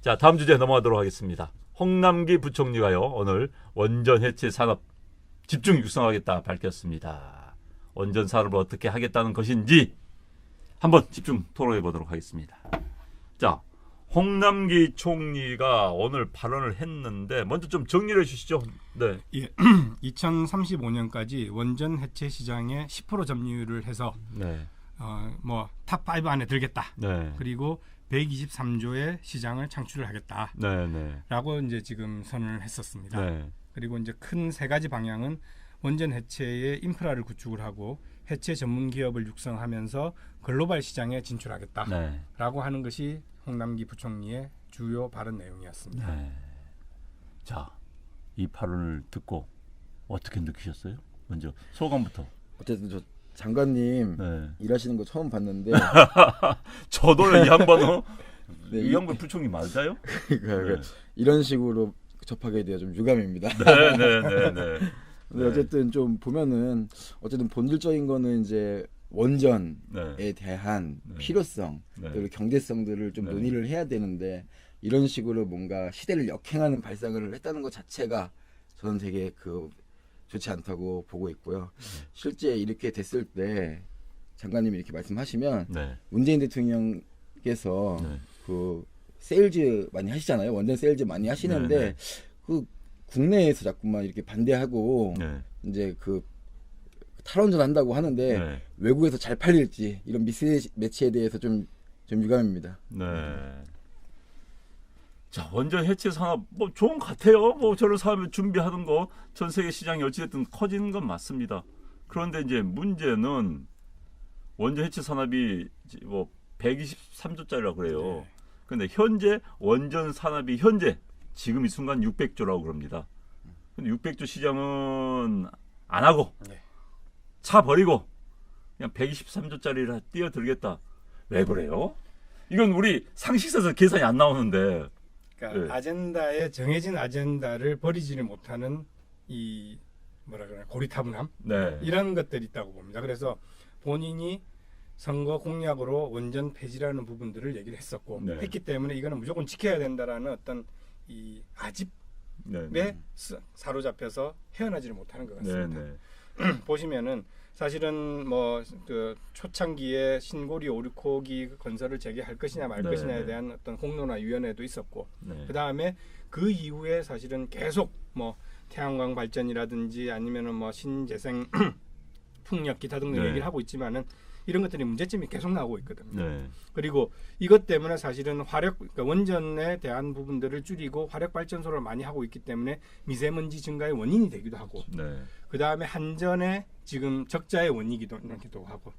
자, 다음 주제 넘어가도록 하겠습니다. 홍남기 부총리가요, 오늘 원전 해체 산업 집중 육성하겠다 밝혔습니다. 원전 산업을 어떻게 하겠다는 것인지 한번 집중 토론해 보도록 하겠습니다. 자, 홍남기 총리가 오늘 발언을 했는데 먼저 좀 정리를 해 주시죠. 네. 예, 2035년까지 원전 해체 시장에 10% 점유율을 해서 네. 뭐 탑5 안에 들겠다. 네. 그리고 123조의 시장을 창출을 하겠다. 네, 네. 라고 이제 지금 선언을 했었습니다. 네. 그리고 이제 큰 세 가지 방향은 원전 해체의 인프라를 구축을 하고 해체 전문 기업을 육성하면서 글로벌 시장에 진출하겠다라고 네. 하는 것이 홍남기 부총리의 주요 발언 내용이었습니다. 네. 자, 이 발언을 듣고 어떻게 느끼셨어요? 먼저 소감부터. 어쨌든 저 장관님 네. 일하시는 거 처음 봤는데 저도요, 이 양반은 네, 이 양반 부총리 맞아요? 그러니까 이런 식으로 접하게 되어 좀 유감입니다. 네, 네, 네, 네. 근데 어쨌든 좀 보면은 어쨌든 본질적인 거는 이제 원전에 네. 대한 네. 필요성 네. 그리고 경제성들을 좀 네. 논의를 해야 되는데 이런 식으로 뭔가 시대를 역행하는 발상을 했다는 것 자체가 저는 되게 좋지 않다고 보고 있고요. 실제 이렇게 됐을 때 장관님이 이렇게 말씀하시면 네. 문재인 대통령께서 네. 그 세일즈 많이 하시잖아요. 원전 세일즈 많이 하시는데 네, 네. 그 국내에서 자꾸만 이렇게 반대하고 네. 이제 탈원전 한다고 하는데 네. 외국에서 잘 팔릴지 이런 미스매치에 대해서 좀 유감입니다. 네. 자, 원전 해체 산업 뭐 좋은 것 같아요. 뭐 저런 사업을 준비하는 거 전 세계 시장이 어찌됐든 커지는 건 맞습니다. 그런데 이제 문제는 원전 해체 산업이 뭐 123조짜리라고 그래요. 네. 근데 현재 원전 산업이 현재 지금 이 순간 600조라고 그럽니다. 근데 600조 시장은 안 하고 네. 차 버리고 그냥 123조짜리를 뛰어들겠다. 왜 그래요? 이건 우리 상식선에서 계산이 안 나오는데. 그러니까 네. 아젠다에 정해진 아젠다를 버리지를 못하는 이 뭐라 그러나 고리타분함 네. 이런 것들이 있다고 봅니다. 그래서 본인이 선거 공약으로 원전 폐지라는 부분들을 얘기를 했었고 네. 했기 때문에 이거는 무조건 지켜야 된다라는 어떤 이 아집에 네. 사로잡혀서 헤어나지를 못하는 것 네. 같습니다. 네. 보시면은 사실은 뭐 그 초창기에 신고리 5,6호기 건설을 재개할 것이냐 말 네, 것이냐에 네. 대한 어떤 공론화 위원회도 있었고 네. 그 다음에 그 이후에 사실은 계속 뭐 태양광 발전이라든지 아니면은 뭐 신재생 풍력 기타 등등 네. 얘기를 하고 있지만은 이런 것들이 문제점이 계속 나오고 있거든요. 네. 그리고 이것 때문에 사실은 그러니까 원전에 대한 부분들을 줄이고 화력 발전소를 많이 하고 있기 때문에 미세먼지 증가의 원인이 되기도 하고 네. 그 다음에 한전의 지금 적자의 원인이기도 하고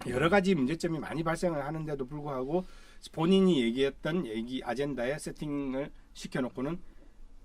여러 가지 문제점이 많이 발생을 하는데도 불구하고 본인이 얘기했던 아젠다에 세팅을 시켜놓고는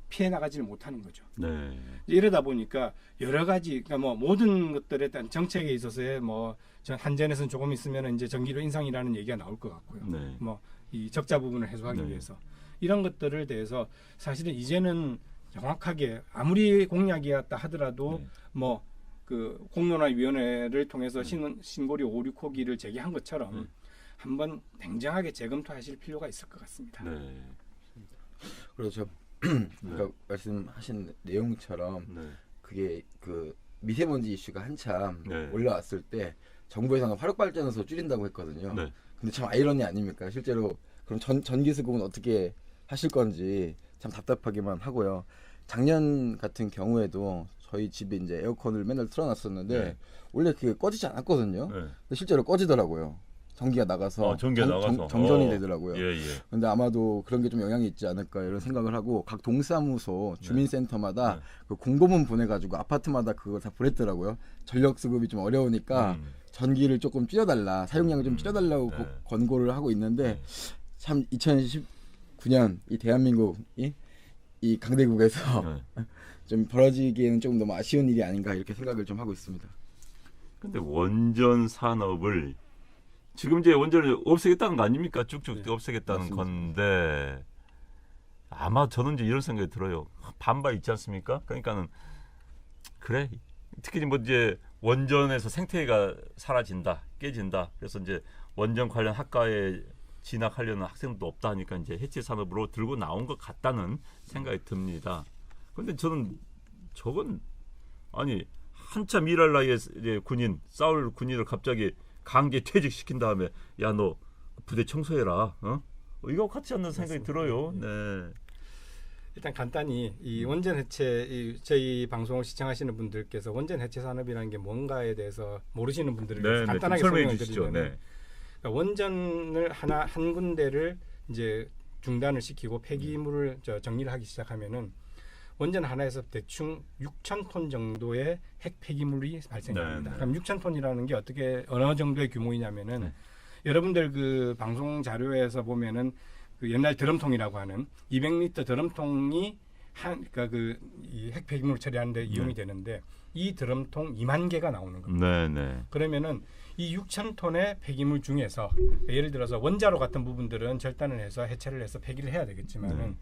피해 나가지를 못하는 거죠. 네. 이러다 보니까 여러 가지 그러니까 뭐 모든 것들에 대한 정책에 있어서의 뭐 한전에서는 조금 있으면 이제 전기료 인상이라는 얘기가 나올 것 같고요. 네. 뭐 이 적자 부분을 해소하기 네. 위해서 이런 것들을 대해서 사실은 이제는 정확하게 아무리 공약이었다 하더라도 네. 뭐 그 공론화위원회를 통해서 신고리 5, 6호기를 재개한 것처럼 한번 냉정하게 재검토하실 필요가 있을 것 같습니다. 네. 그래서 아까 말씀하신 내용처럼 네. 그게 미세먼지 이슈가 한참 네. 올라왔을 때 정부에서는 화력발전소 줄인다고 했거든요. 네. 근데 참 아이러니 아닙니까? 실제로 그럼 전기 수급은 어떻게 하실 건지 참 답답하기만 하고요. 작년 같은 경우에도 저희 집에 이제 에어컨을 맨날 틀어놨었는데 네. 원래 그게 꺼지지 않았거든요. 네. 근데 실제로 꺼지더라고요. 전기가 나가서 전기가 나가서 정전이 되더라고요. 예, 예. 근데 아마도 그런 게 좀 영향이 있지 않을까 이런 생각을 하고 각 동사무소 주민센터마다 네. 그 공고문 보내가지고 아파트마다 그걸 다 보냈더라고요. 전력 수급이 좀 어려우니까 전기를 조금 줄여달라, 사용량을 좀 줄여달라고 네. 권고를 하고 있는데 참 2019년 이 대한민국이 이 강대국에서 좀 벌어지기에는 조금 너무 아쉬운 일이 아닌가 이렇게 생각을 좀 하고 있습니다. 근데 원전 산업을 지금 이제 원전을 없애겠다는 거 아닙니까? 쭉쭉 네. 없애겠다는 맞습니다. 건데 아마 저는 이제 이런 생각이 들어요. 반발 있지 않습니까? 그러니까는 그래. 특히 뭐 이제 원전에서 생태계가 사라진다, 깨진다. 그래서 이제 원전 관련 학과에 진학하려는 학생도 없다 하니까 이제 해체 산업으로 들고 나온 것 같다는 생각이 듭니다. 그런데 저는 저건 아니 한참 일할 나이에 이제 군인 싸울 군인을 갑자기 강제 퇴직시킨 다음에 야 너 부대 청소해라. 이거 같지 않는 생각이 들어요. 네. 일단 간단히 이 원전 해체 저희 방송을 시청하시는 분들께서 원전 해체 산업이라는 게 뭔가에 대해서 모르시는 분들을 위해서 네, 간단하게 좀 설명해 설명을 주시죠. 드리면 네. 그러니까 원전을 한 군데를 이제 중단을 시키고 폐기물을 정리를 하기 시작하면은 원전 하나에서 대충 6,000톤 정도의 핵 폐기물이 발생합니다. 네, 네. 그럼 6,000톤이라는 게 어느 정도의 규모이냐면은 네. 여러분들 그 방송 자료에서 보면은 그 옛날 드럼통이라고 하는 200리터 드럼통이 그러니까 이 핵 폐기물 처리하는데 이용이 되는데 이 드럼통 2만 개가 나오는 겁니다. 네, 네. 그러면은 이 6,000톤의 폐기물 중에서 예를 들어서 원자로 같은 부분들은 절단을 해서 해체를 해서 폐기를 해야 되겠지만은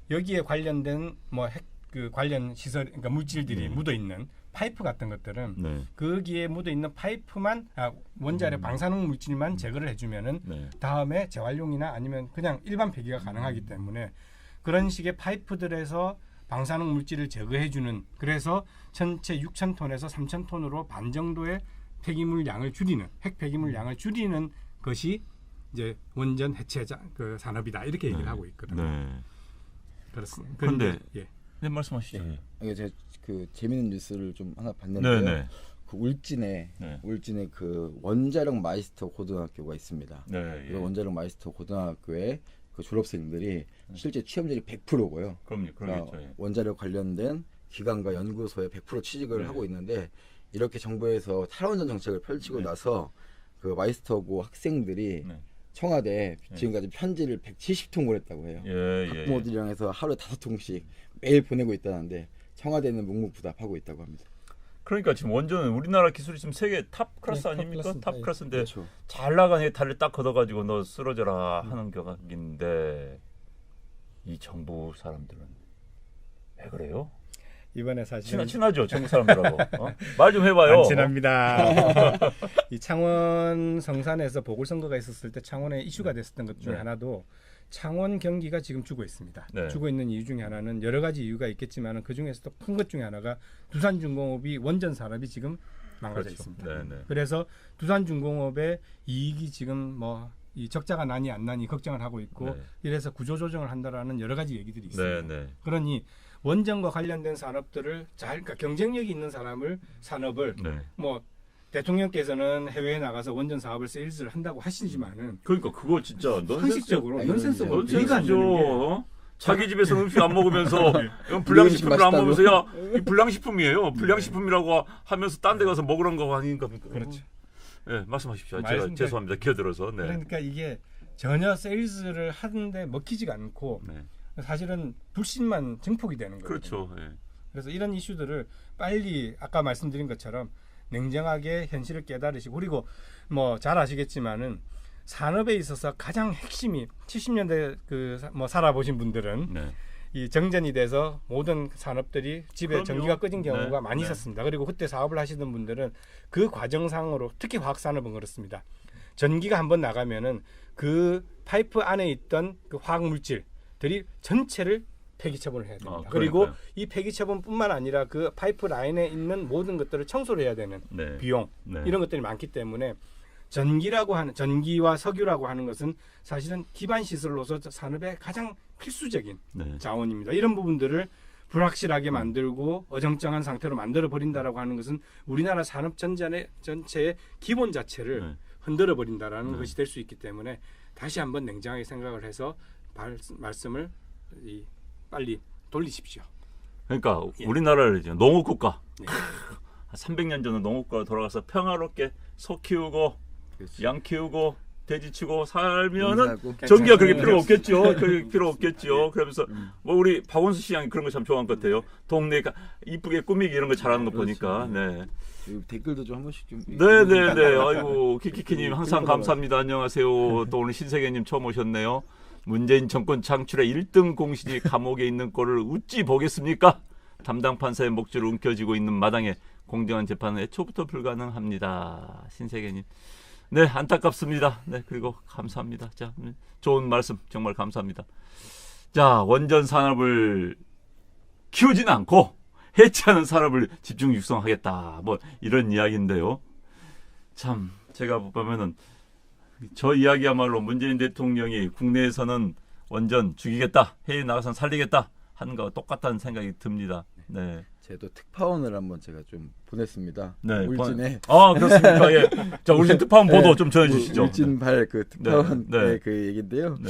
여기에 관련된 뭐 핵 그 관련 시설 그러니까 물질들이 묻어 있는 파이프 같은 것들은 네. 거기에 묻어 있는 파이프만 원자력 방사능 물질만 제거를 해주면은 네. 다음에 재활용이나 아니면 그냥 일반 폐기가 가능하기 때문에 그런 식의 파이프들에서 방사능 물질을 제거해주는 그래서 전체 6,000톤에서 3,000톤으로 반 정도의 폐기물 양을 줄이는 핵 폐기물 양을 줄이는 것이 이제 원전 해체 그 산업이다 이렇게 얘기를 하고 있거든요. 네. 그렇습니다. 그런데 예. 네, 말씀하시죠. 이게 제가 그 재밌는 뉴스를 좀 하나 봤는데요. 네, 네. 그 울진에 그 원자력 마이스터 고등학교가 있습니다. 네. 그 원자력 마이스터 고등학교의 그 졸업생들이 실제 취업률이 100%고요. 그럼요. 원자력 관련된 기관과 연구소에 100% 취직을 네. 하고 있는데 이렇게 정부에서 탈원전 정책을 펼치고 네. 나서 그 마이스터고 학생들이 네. 청와대에 지금까지 편지를 170통 보냈다고 해요. 예, 학부모들이랑 해서 하루에 5통씩 매일 보내고 있다는데 청와대는 묵묵부답하고 있다고 합니다. 그러니까 지금 원전은 우리나라 기술이 지금 세계 탑 클래스 네, 탑 아닙니까? 클래스입니다. 탑 클래스인데 그렇죠. 잘 나간 해탈을 딱 걷어가지고 너 쓰러져라 하는 격인데 이 정부 사람들은 왜 그래요? 이번에 사실 친하죠 정부 사람들하고 말 좀 해봐요. 안 친합니다. 이 창원 성산에서 보궐선거가 있었을 때 창원에 이슈가 됐었던 것 중에 네. 하나도 창원 경기가 지금 죽어 있습니다. 네. 죽어 있는 이유 중에 하나는 여러 가지 이유가 있겠지만 그 중에서도 큰 것 중에 하나가 두산중공업이 원전 산업이 지금 망가져 그렇죠. 있습니다. 네, 네. 그래서 두산중공업의 이익이 지금 뭐 이 적자가 나니 안 나니 걱정을 하고 있고 네. 이래서 구조조정을 한다라는 여러 가지 얘기들이 있습니다. 네, 네. 그러니 원전과 관련된 산업들을 그러니까 경쟁력이 있는 산업을 네. 뭐 대통령께서는 해외에 나가서 원전 사업을 세일즈를 한다고 하시지만은 그러니까 그거 진짜 상식적으로 아니, 넌센스고 넌센스죠. 이해가 안 되는 게 자기 집에서 음식 안 먹으면서 이건 불량식품을 안 먹으면서 이 불량식품이에요. 불량식품이라고 하면서 딴 데 가서 먹으란 거 아닌가? 그렇죠. 네, 말씀하십시오. 제가 말씀- 죄송합니다. 끼어들어서. 네. 그러니까 이게 전혀 세일즈를 하는데 먹히지가 않고 네. 사실은 불신만 증폭이 되는 거예요. 그렇죠. 예. 그래서 이런 이슈들을 빨리 아까 말씀드린 것처럼 냉정하게 현실을 깨달으시고 그리고 뭐 잘 아시겠지만은 산업에 있어서 가장 핵심이 70년대 그 뭐 살아보신 분들은 네. 이 정전이 돼서 모든 산업들이 집에 그럼요. 전기가 꺼진 경우가 네, 많이 네. 있었습니다. 그리고 그때 사업을 하시던 분들은 그 과정상으로 특히 화학 산업은 그렇습니다. 전기가 한번 나가면은 그 파이프 안에 있던 그 화학 물질들이 전체를 폐기 처분을 해야 됩니다. 그리고 그러니까요. 이 폐기 처분뿐만 아니라 그 파이프 라인에 있는 모든 것들을 청소를 해야 되는 네. 비용 네. 이런 것들이 많기 때문에 전기와 석유라고 하는 것은 사실은 기반 시설로서 산업의 가장 필수적인 네. 자원입니다. 이런 부분들을 불확실하게 만들고 어정쩡한 상태로 만들어 버린다라고 하는 것은 우리나라 산업 전체의 기본 자체를 네. 흔들어 버린다라는 네. 것이 될 수 있기 때문에 다시 한번 냉정하게 생각을 해서 말씀을 빨리 돌리십시오. 그러니까 예. 우리나라를 이제 농업 국가. 네. 300년 전에 농업 국가로 돌아가서 평화롭게 소 키우고 그렇죠. 양 키우고 돼지 치고 살면은 인사하고. 전기가 그렇게 괜찮아요. 필요 없겠죠. 그렇게 필요 없겠죠. 그러면서 뭐 우리 박원순 시장이 그런 거 참 좋아한 것 같아요. 동네가 이쁘게 꾸미기 이런 거 잘하는 거 보니까. 네. 이 댓글도 좀 한 번씩 좀. 네네네. 아이고 키키키님 항상 감사합니다. 안녕하세요. 또 오늘 신세계님 처음 오셨네요. 문재인 정권 창출의 1등 공신이 감옥에 있는 꼴을 어찌 보겠습니까? 담당 판사의 목줄을 움켜쥐고 있는 마당에 공정한 재판은 애초부터 불가능합니다. 신세계님. 네, 안타깝습니다. 네, 그리고 감사합니다. 자, 좋은 말씀 정말 감사합니다. 자, 원전 산업을 키우지는 않고 해체하는 산업을 집중 육성하겠다. 뭐 이런 이야기인데요. 참 제가 보면은 저 이야기야말로 문재인 대통령이 국내에서는 원전 죽이겠다, 해외 나가서 살리겠다 하는 거와 똑같다는 생각이 듭니다. 네. 제도 특파원을 한번 제가 좀 보냈습니다. 네, 울진에 아 그렇습니까? 예. 자, 울진 특파원 보도 네, 좀 전해주시죠. 울진발 그 특파원의 네, 네. 그 얘기인데요. 네.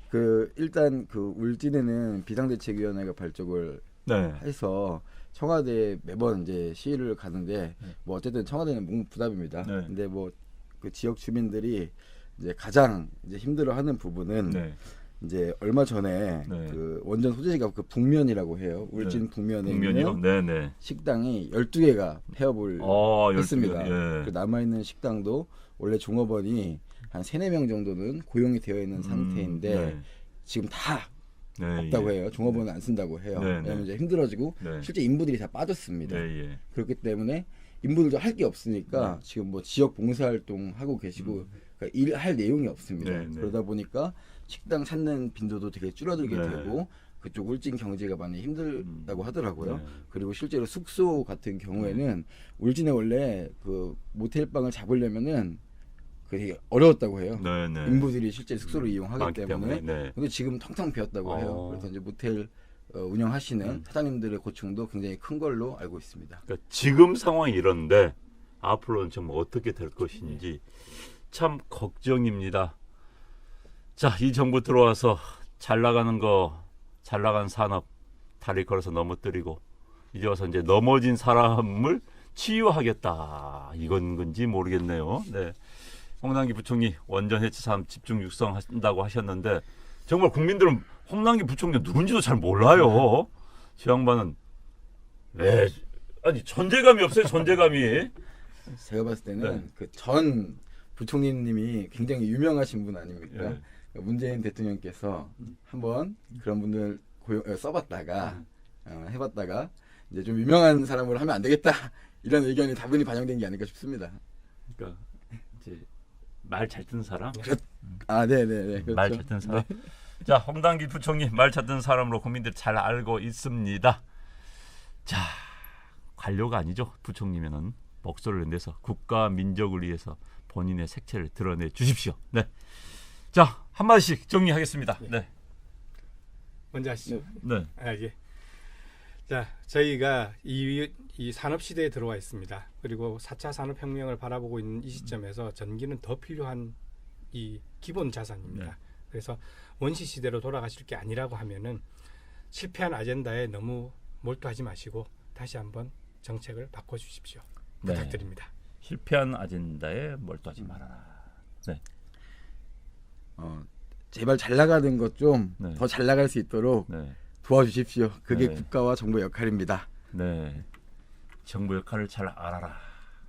그 일단 그 울진에는 비상대책위원회가 발족을 네. 해서 청와대에 매번 이제 시위를 가는데 뭐 어쨌든 청와대는 묵묵부답입니다. 네. 근데 뭐 그 지역 주민들이 이제 가장 이제 힘들어하는 부분은 네. 이제 얼마 전에 네. 그 원전 소재지가 그 북면이라고 해요. 울진 네. 북면에 국면이요? 있는 네, 네. 식당이 12개가 폐업을 했습니다. 예. 그 남아있는 식당도 원래 종업원이 한 3-4명 정도는 고용이 되어 있는 상태인데 네. 지금 다 네, 없다고 예. 해요. 종업원은 안 쓴다고 해요. 네, 왜냐면 네. 이제 힘들어지고 네. 실제 인부들이 다 빠졌습니다. 네, 예. 그렇기 때문에 인부들도 할 게 없으니까 네. 지금 뭐 지역 봉사활동 하고 계시고 그러니까 일할 내용이 없습니다. 네, 네. 그러다 보니까 식당 찾는 빈도도 되게 줄어들게 네. 되고 그쪽 울진 경제가 많이 힘들다고 하더라고요. 네. 그리고 실제로 숙소 같은 경우에는 울진에 원래 그 모텔방을 잡으려면은 그게 어려웠다고 해요. 네, 네. 인부들이 실제 숙소를 이용하기 많기 때문에. 네. 근데 지금 텅텅 비었다고 해요. 그래서 이제 모텔 운영하시는 사장님들의 고충도 굉장히 큰 걸로 알고 있습니다. 그러니까 지금 상황이 이런데 앞으로는 정말 어떻게 될 것인지 참 걱정입니다. 자, 이 정부 들어와서 잘 나가는 산업 다리 걸어서 넘어뜨리고 이제 와서 이제 넘어진 사람을 치유하겠다. 이건 건지 모르겠네요. 네. 홍남기 부총리 원전 해체 산업 집중 육성한다고 하셨는데 정말 국민들은 홍남기 부총리 누군지도 잘 몰라요. 저 양반은 왜 아니 존재감이 없어요. 존재감이. 제가 봤을 때는 네. 그 전 부총리님이 굉장히 유명하신 분 아닙니까? 네. 문재인 대통령께서 한번 그런 분들 써봤다가 해봤다가 이제 좀 유명한 사람으로 하면 안 되겠다 이런 의견이 다분히 반영된 게 아닐까 싶습니다. 그러니까 이제 말 잘 듣는 사람. 아, 네네네. 그렇죠. 말 잘 듣는 사람. 자, 홍남기 부총리 말 잘 듣는 사람으로 국민들 잘 알고 있습니다. 자, 관료가 아니죠. 부총리면은 목소리를 내서 국가 민족을 위해서 본인의 색채를 드러내 주십시오. 네. 자, 한마디씩 정리하겠습니다. 네. 먼저 하시죠. 네. 예. 자, 저희가 이 산업 시대에 들어와 있습니다. 그리고 4차 산업혁명을 바라보고 있는 이 시점에서 전기는 더 필요한 이 기본 자산입니다. 네. 그래서 원시 시대로 돌아가실 게 아니라고 하면은 실패한 아젠다에 너무 몰두하지 마시고 다시 한번 정책을 바꿔 주십시오. 네. 부탁드립니다. 실패한 아젠다에 몰두하지 말아라. 네. 제발 잘 나가는 것 좀 더 잘 네. 나갈 수 있도록 네. 도와주십시오. 그게 네. 국가와 정부의 역할입니다. 네. 정부 역할을 잘 알아라.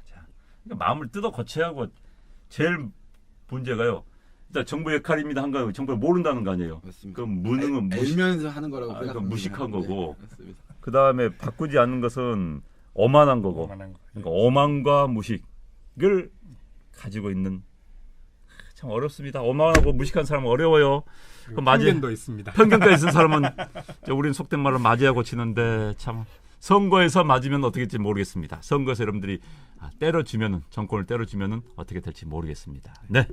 자, 그러니까 마음을 뜯어 고쳐야 하고 제일 문제가요. 일단 정부 역할입니다 한 거 정부를 모른다는 거 아니에요. 맞습니다. 그럼 무능은 알면서 하는 거라고 그건 생각합니다. 무식한 거고. 네, 맞습니다. 그 다음에 바꾸지 않는 것은 오만한 거고. 오만한 거. 그러니까 오만과 무식을 가지고 있는 참 어렵습니다. 오만하고 무식한 사람은 어려워요. 그리고 맞아요. 편견도 있습니다. 편견까지 있는 사람은 우리는 속된 말로 맞아야고 치는데 참 선거에서 맞으면 어떻게 될지 모르겠습니다. 선거에서 여러분들이 때려주면은 정권을 때려주면은 어떻게 될지 모르겠습니다. 네.